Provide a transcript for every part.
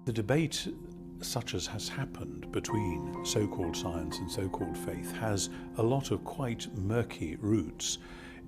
The debate, such as has happened between so-called science and so-called faith, has a lot of quite murky roots.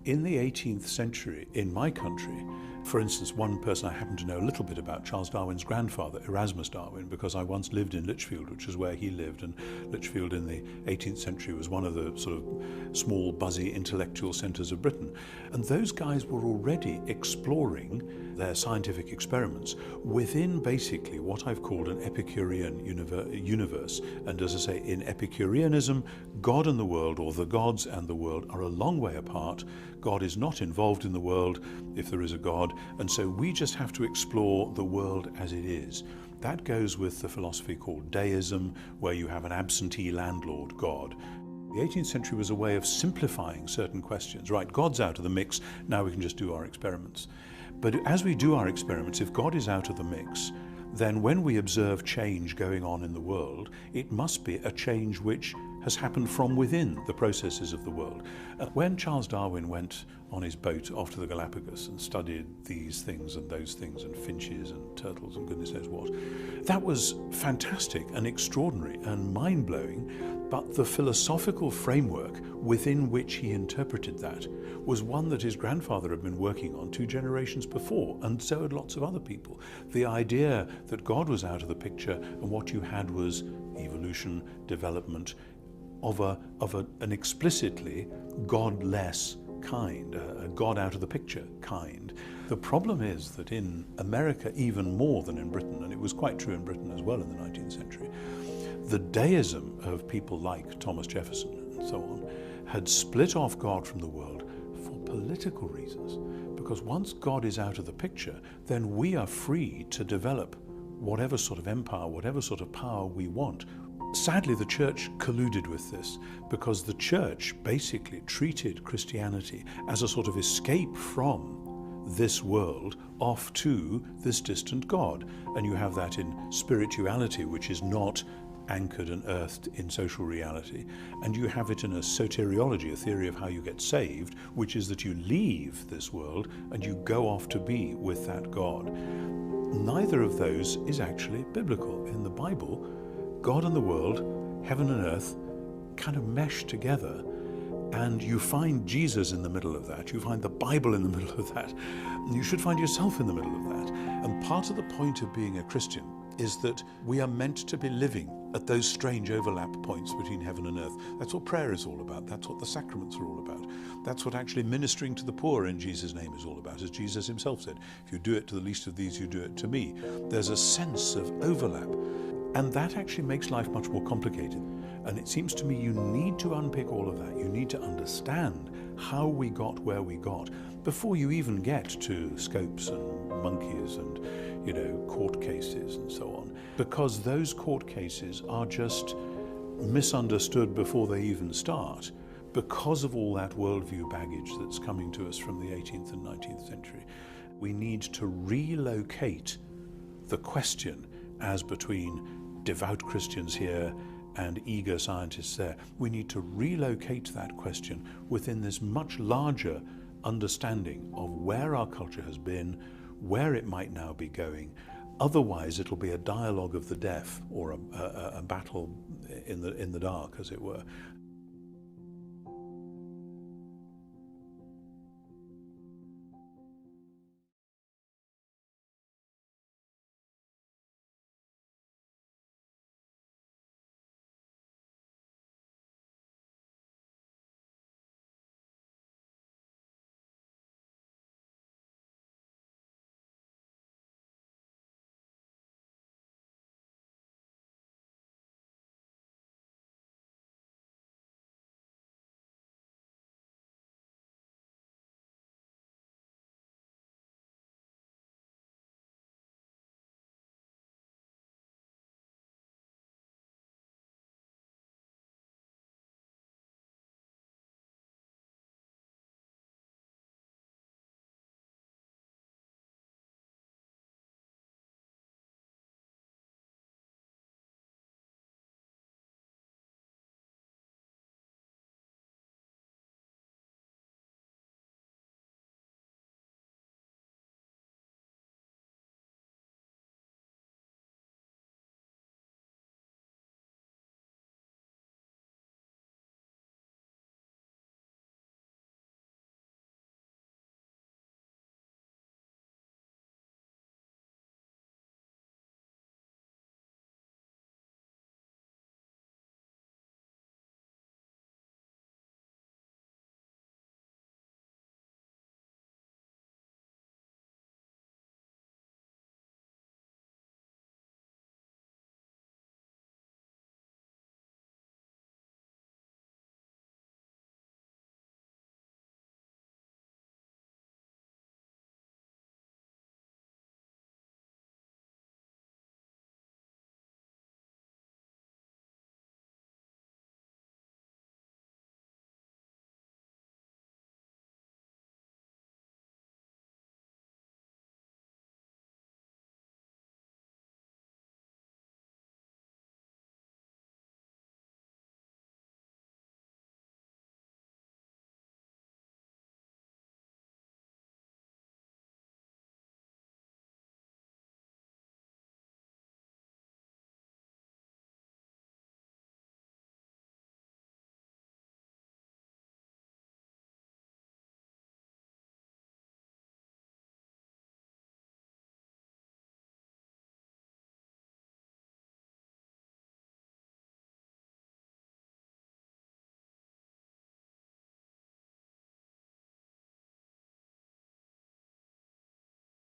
In the 18th century, in my country, for instance, one person I happen to know a little bit about, Charles Darwin's grandfather, Erasmus Darwin, because I once lived in Lichfield, which is where he lived, and Lichfield in the 18th century was one of the sort of small, buzzy intellectual centres of Britain. And those guys were already exploring their scientific experiments within basically what I've called an Epicurean universe. And as I say, in Epicureanism, God and the world, or the gods and the world, are a long way apart. God is not involved in the world, if there is a God, and so we just have to explore the world as it is. That goes with the philosophy called Deism, where you have an absentee landlord God. The 18th century was a way of simplifying certain questions. Right, God's out of the mix, now we can just do our experiments. But as we do our experiments, if God is out of the mix, then when we observe change going on in the world, it must be a change which has happened from within the processes of the world. When Charles Darwin went on his boat off to the Galapagos and studied these things and those things and finches and turtles and goodness knows what, that was fantastic and extraordinary and mind-blowing, but the philosophical framework within which he interpreted that was one that his grandfather had been working on 2 generations before, and so had lots of other people. The idea that God was out of the picture and what you had was evolution, development, of an explicitly godless kind, a God out of the picture kind. The problem is that in America, even more than in Britain, and it was quite true in Britain as well in the 19th century, the deism of people like Thomas Jefferson and so on had split off God from the world for political reasons. Because once God is out of the picture, then we are free to develop whatever sort of empire, whatever sort of power we want. Sadly, the church colluded with this, because the church basically treated Christianity as a sort of escape from this world off to this distant God. And you have that in spirituality, which is not anchored and earthed in social reality. And you have it in a soteriology, a theory of how you get saved, which is that you leave this world and you go off to be with that God. Neither of those is actually biblical. In the Bible, God and the world, heaven and earth, kind of mesh together, and you find Jesus in the middle of that. You find the Bible in the middle of that. And you should find yourself in the middle of that. And part of the point of being a Christian is that we are meant to be living at those strange overlap points between heaven and earth. That's what prayer is all about. That's what the sacraments are all about. That's what actually ministering to the poor in Jesus' name is all about. As Jesus himself said, if you do it to the least of these, you do it to me. There's a sense of overlap. And that actually makes life much more complicated. And it seems to me you need to unpick all of that. You need to understand how we got where we got before you even get to scopes and monkeys and, court cases and so on. Because those court cases are just misunderstood before they even start, because of all that worldview baggage that's coming to us from the 18th and 19th century. We need to relocate the question as between devout Christians here and eager scientists there. We need to relocate that question within this much larger understanding of where our culture has been, where it might now be going. Otherwise, it'll be a dialogue of the deaf, or a battle in the dark, as it were.